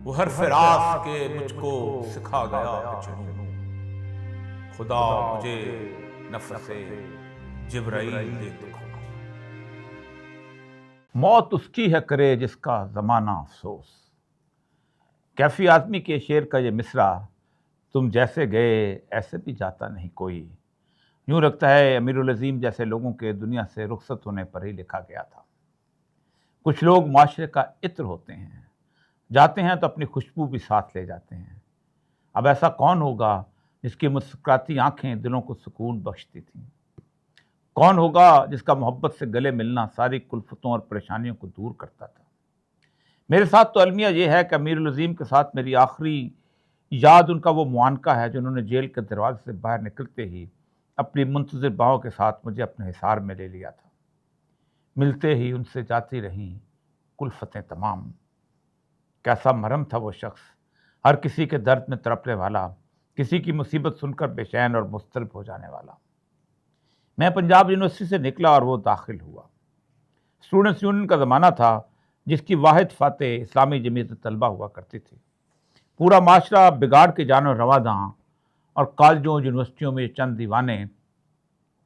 وہ حرف راست کے مجھ کو سکھا گیا ہے جنوں، خدا مجھے نفس جبرائیل دے دکھا۔ موت اس کی ہے کرے جس کا زمانہ افسوس۔ کیفی آدمی کے شعر کا یہ مصرع، تم جیسے گئے ایسے بھی جاتا نہیں کوئی، یوں لگتا ہے امیر العظیم جیسے لوگوں کے دنیا سے رخصت ہونے پر ہی لکھا گیا تھا۔ کچھ لوگ معاشرے کا عطر ہوتے ہیں، جاتے ہیں تو اپنی خوشبو بھی ساتھ لے جاتے ہیں۔ اب ایسا کون ہوگا جس کی مسکراتی آنکھیں دلوں کو سکون بخشتی تھیں؟ کون ہوگا جس کا محبت سے گلے ملنا ساری کلفتوں اور پریشانیوں کو دور کرتا تھا؟ میرے ساتھ تو المیہ یہ ہے کہ امیر العظیم کے ساتھ میری آخری یاد ان کا وہ معانقہ ہے جنہوں نے جیل کے دروازے سے باہر نکلتے ہی اپنی منتظر باہوں کے ساتھ مجھے اپنے حصار میں لے لیا تھا۔ ملتے ہی ان سے جاتی رہیں کلفتیں تمام۔ کیسا مرم تھا وہ شخص، ہر کسی کے درد میں تڑپنے والا، کسی کی مصیبت سن کر بے چین اور مضطرب ہو جانے والا۔ میں پنجاب یونیورسٹی سے نکلا اور وہ داخل ہوا۔ اسٹوڈنٹس یونین کا زمانہ تھا جس کی واحد فاتح اسلامی جمعیت طلبہ ہوا کرتی تھی۔ پورا معاشرہ بگاڑ کے جانب رواں اور کالجوں یونیورسٹیوں میں چند دیوانے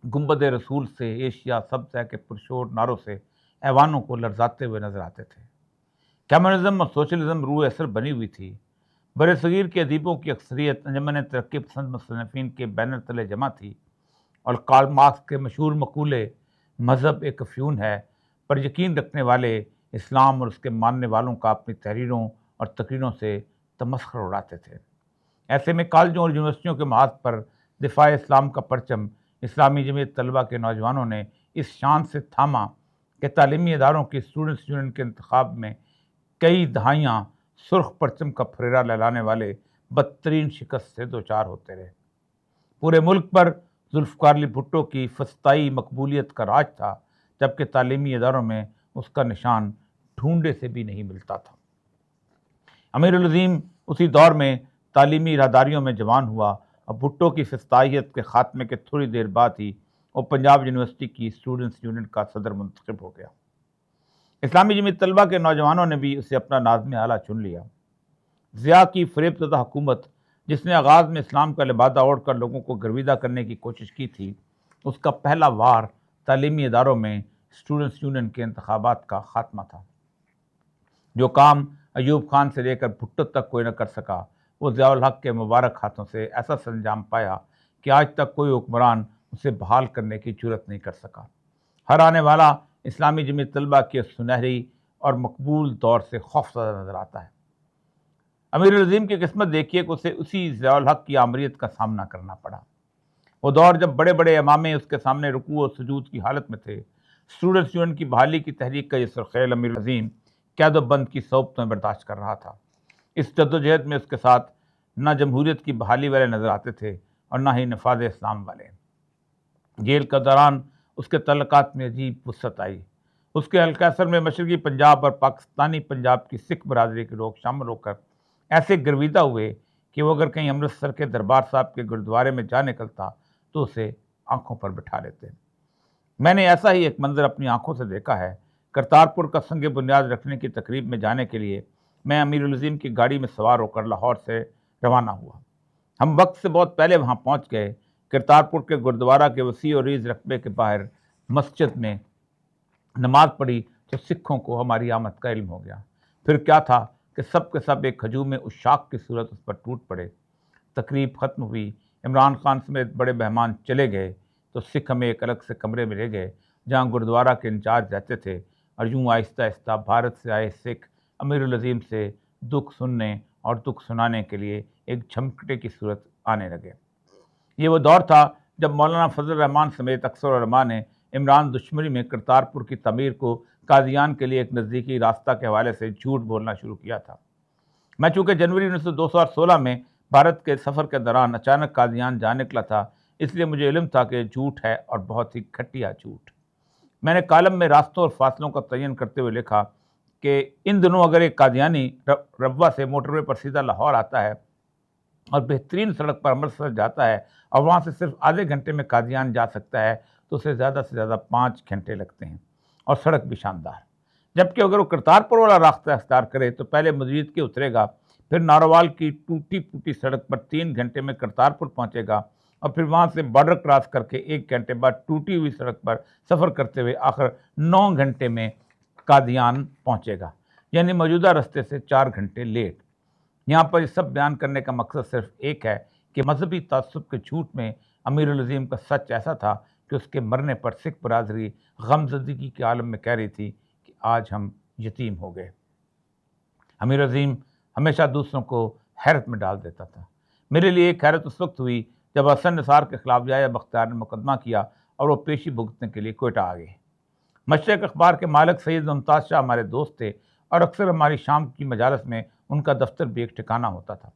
گنبد رسول سے ایشیا سبز ہے کے پرشور نعروں سے ایوانوں کو لرزاتے ہوئے نظر آتے تھے۔ کمیونزم اور سوشلزم روح اثر بنی ہوئی تھی۔ بر صغیر کے ادیبوں کی اکثریت انجمن ترقی پسند مصنفین کے بینر تلے جمع تھی، اور کارل مارکس کے مشہور مقولے مذہب ایک افیون ہے پر یقین رکھنے والے اسلام اور اس کے ماننے والوں کا اپنی تحریروں اور تقریروں سے تمسخر اڑاتے تھے۔ ایسے میں کالجوں اور یونیورسٹیوں کے محاذ پر دفاع اسلام کا پرچم اسلامی جمعیت طلبہ کے نوجوانوں نے اس شان سے تھاما کہ تعلیمی اداروں کی اسٹوڈنٹس یونین کے انتخاب میں کئی دہائیاں سرخ پرچم کا پھریرا لہلانے والے بدترین شکست سے دوچار ہوتے رہے۔ پورے ملک پر ذوالفقار علی بھٹو کی فسطائی مقبولیت کا راج تھا، جبکہ تعلیمی اداروں میں اس کا نشان ڈھونڈے سے بھی نہیں ملتا تھا۔ امیر العظیم اسی دور میں تعلیمی اراداریوں میں جوان ہوا اور بھٹو کی فسطائیت کے خاتمے کے تھوڑی دیر بعد ہی وہ پنجاب یونیورسٹی کی اسٹوڈنٹس یونین کا صدر منتخب ہو گیا۔ اسلامی جمعیت طلبہ کے نوجوانوں نے بھی اسے اپنا ناظم اعلیٰ چن لیا۔ ضیاء کی فریب زدہ حکومت، جس نے آغاز میں اسلام کا لبادہ اوڑھ کر لوگوں کو گرویدہ کرنے کی کوشش کی تھی، اس کا پہلا وار تعلیمی اداروں میں اسٹوڈنٹس یونین کے انتخابات کا خاتمہ تھا۔ جو کام ایوب خان سے لے کر بھٹو تک کوئی نہ کر سکا، وہ ضیاء الحق کے مبارک ہاتھوں سے ایسا سرانجام پایا کہ آج تک کوئی حکمران اسے بحال کرنے کی جرت نہیں کر سکا۔ ہر آنے والا اسلامی جمعیت طلبہ کے سنہری اور مقبول دور سے خوفزدہ نظر آتا ہے۔ امیر العظیم کی قسمت دیکھیے کہ اسے اسی ضیاء الحق کی آمریت کا سامنا کرنا پڑا۔ وہ دور جب بڑے بڑے امامے اس کے سامنے رکوع و سجود کی حالت میں تھے، اسٹوڈنٹس یونین کی بحالی کی تحریک کا یہ سرخیل امیر العظیم قید و بند کی صعوبتیں برداشت کر رہا تھا۔ اس جدوجہد میں اس کے ساتھ نہ جمہوریت کی بحالی والے نظر آتے تھے اور نہ ہی نفاذ اسلام والے۔ جیل کا دوران اس کے تعلقات میں عجیب وسعت آئی۔ اس کے حلقہ اثر میں مشرقی پنجاب اور پاکستانی پنجاب کی سکھ برادری کے لوگ شامل ہو کر ایسے گرویدہ ہوئے کہ وہ اگر کہیں امرتسر کے دربار صاحب کے گرودوارے میں جا نکلتا تو اسے آنکھوں پر بٹھا لیتے۔ میں نے ایسا ہی ایک منظر اپنی آنکھوں سے دیکھا ہے۔ کرتارپور کا سنگ بنیاد رکھنے کی تقریب میں جانے کے لیے میں امیر العظیم کی گاڑی میں سوار ہو کر لاہور سے روانہ ہوا۔ ہم وقت سے بہت پہلے وہاں پہنچ گئے۔ کرتارپور کے گرودوارہ کے وسیع و عریض رقبے کے باہر مسجد میں نماز پڑھی تو سکھوں کو ہماری آمد کا علم ہو گیا۔ پھر کیا تھا کہ سب کے سب ایک ہجوم عشاق کی صورت اس پر ٹوٹ پڑے۔ تقریب ختم ہوئی، عمران خان سمیت بڑے مہمان چلے گئے تو سکھ ہمیں ایک الگ سے کمرے میں لے گئے جہاں گرودوارہ کے انچارج رہتے تھے، اور یوں آہستہ آہستہ بھارت سے آئے سکھ امیر العظیم سے دکھ سننے اور دکھ سنانے کے لیے ایک جھمکٹے کی صورت آنے لگے۔ یہ وہ دور تھا جب مولانا فضل الرحمان سمیت اکثر علماء نے عمران دشمنی میں کرتارپور کی تعمیر کو قادیان کے لیے ایک نزدیکی راستہ کے حوالے سے جھوٹ بولنا شروع کیا تھا۔ میں چونکہ جنوری 1916 میں بھارت کے سفر کے دوران اچانک قادیان جا نکلا تھا، اس لیے مجھے علم تھا کہ جھوٹ ہے اور بہت ہی گھٹیا جھوٹ۔ میں نے کالم میں راستوں اور فاصلوں کا تعین کرتے ہوئے لکھا کہ ان دنوں اگر ایک قادیانی ربوہ سے موٹر وے پر سیدھا لاہور آتا ہے اور بہترین سڑک پر امرتسر جاتا ہے اور وہاں سے صرف آدھے گھنٹے میں قادیان جا سکتا ہے تو اسے زیادہ سے زیادہ 5 گھنٹے لگتے ہیں، اور سڑک بھی شاندار۔ جبکہ اگر وہ کرتارپور والا راستہ اختیار کرے تو پہلے مزید کے اترے گا، پھر ناروال کی ٹوٹی پھوٹی سڑک پر 3 گھنٹے میں کرتارپور پہنچے گا اور پھر وہاں سے بارڈر کراس کر کے 1 گھنٹے بعد ٹوٹی ہوئی سڑک پر سفر کرتے ہوئے آخر 9 گھنٹے میں قادیان پہنچے گا، یعنی موجودہ رستے سے 4 گھنٹے لیٹ۔ یہاں پر یہ سب بیان کرنے کا مقصد صرف ایک ہے کہ مذہبی تعصب کے جھوٹ میں امیر العظیم کا سچ ایسا تھا کہ اس کے مرنے پر سکھ برادری غمزدگی کے عالم میں کہہ رہی تھی کہ آج ہم یتیم ہو گئے۔ امیر عظیم ہمیشہ دوسروں کو حیرت میں ڈال دیتا تھا۔ میرے لیے ایک حیرت اس وقت ہوئی جب حسن نثار کے خلاف یحییٰ بختیار نے مقدمہ کیا اور وہ پیشی بھگتنے کے لیے کوئٹہ آ گئے۔ مشرق اخبار کے مالک سید ممتاز شاہ ہمارے دوست تھے اور اکثر ہماری شام کی مجالس میں ان کا دفتر بھی ایک ٹھکانہ ہوتا تھا۔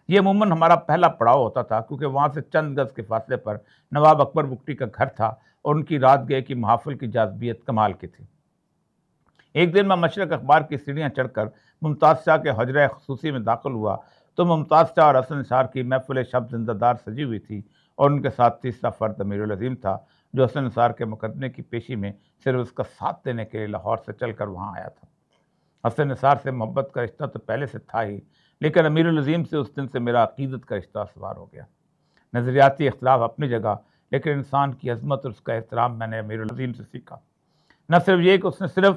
یہ عموماً ہمارا پہلا پڑاؤ ہوتا تھا کیونکہ وہاں سے چند گز کے فاصلے پر نواب اکبر بگٹی کا گھر تھا اور ان کی رات گئے کی محافل کی جاذبیت کمال کی تھی۔ ایک دن میں مشرق اخبار کی سیڑھیاں چڑھ کر ممتاز شاہ کے حجرہ خصوصی میں داخل ہوا تو ممتاز شاہ اور حسن نثار کی محفل شب زندہ دار سجی ہوئی تھی اور ان کے ساتھ تیسرا فرد امیر العظیم تھا جو حسن نثار کے مقدمے کی پیشی میں صرف اس کا ساتھ دینے کے لیے لاہور سے چل کر وہاں آیا تھا۔ حسن نثار سے محبت کا رشتہ تو پہلے سے تھا ہی، لیکن امیر العظیم سے اس دن سے میرا عقیدت کا رشتہ استوار ہو گیا۔ نظریاتی اختلاف اپنی جگہ، لیکن انسان کی عظمت اور اس کا احترام میں نے امیر العظیم سے سیکھا۔ نہ صرف یہ کہ اس نے صرف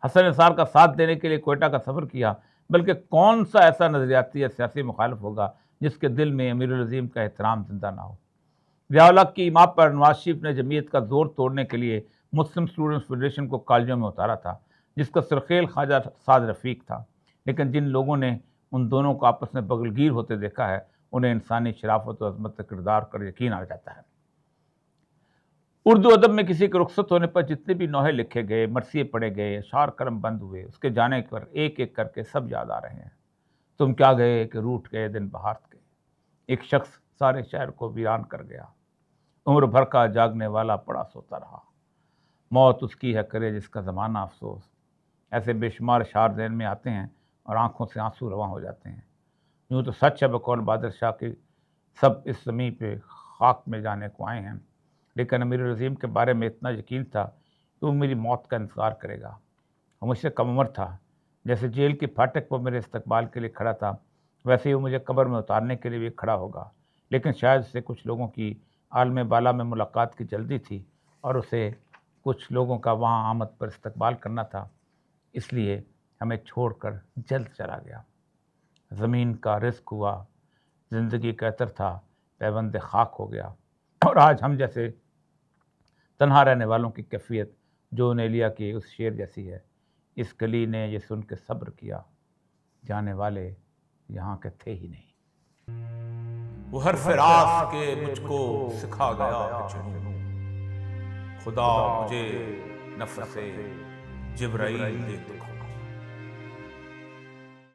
حسن نثار کا ساتھ دینے کے لیے کوئٹہ کا سفر کیا، بلکہ کون سا ایسا نظریاتی یا سیاسی مخالف ہوگا جس کے دل میں امیر العظیم کا احترام زندہ نہ ہو۔ ضیاء الحق کی ایما پر نواز شریف نے جمعیت کا زور توڑنے کے لیے مسلم اسٹوڈنٹس فیڈریشن کو کالجوں میں اتارا تھا، جس کا سرخیل خواجہ سعد رفیق تھا، لیکن جن لوگوں نے ان دونوں کو آپس میں بغل گیر ہوتے دیکھا ہے انہیں انسانی شرافت و عظمت کردار کا یقین آ جاتا ہے۔ اردو ادب میں کسی کے رخصت ہونے پر جتنے بھی نوحے لکھے گئے، مرثیے پڑھے گئے، اشعار قلم بند ہوئے، اس کے جانے پر ایک ایک کر کے سب یاد آ رہے ہیں۔ تم کیا گئے کہ روٹھ گئے دن بہار کے، ایک شخص سارے شہر کو ویران کر گیا، عمر بھر کا جاگنے والا پڑا سوتا رہا، موت اس کی ہے کرے جس کا زمانہ افسوس۔ ایسے بے شمار اشعار ذہن میں آتے ہیں اور آنکھوں سے آنسو رواں ہو جاتے ہیں۔ یوں تو سچ ہے بقول بہادر شاہ کی سب اس زمین پہ خاک میں جانے کو آئے ہیں، لیکن امیر العظیم کے بارے میں اتنا یقین تھا کہ وہ میری موت کا انتظار کرے گا۔ وہ مجھ سے کم عمر تھا، جیسے جیل کے پھاٹک پر میرے استقبال کے لیے کھڑا تھا ویسے ہی وہ مجھے قبر میں اتارنے کے لیے بھی کھڑا ہوگا، لیکن شاید اسے کچھ لوگوں کی عالم بالا میں ملاقات کی جلدی تھی اور اسے کچھ لوگوں کا وہاں آمد پر استقبال کرنا تھا، اس لیے ہمیں چھوڑ کر جلد چلا گیا۔ زمین کا رزق ہوا، زندگی کا عطر تھا، پیوند خاک ہو گیا، اور آج ہم جیسے تنہا رہنے والوں کی کیفیت جو نیلیا کے اس شعر جیسی ہے، اس گلی نے یہ سن کے صبر کیا، جانے والے یہاں کے تھے ہی نہیں۔ وہ حرف راست کے مجھ کو سکھا گیا ہے جنوں، خدا مجھے نفس جبرائیل دے دکھا۔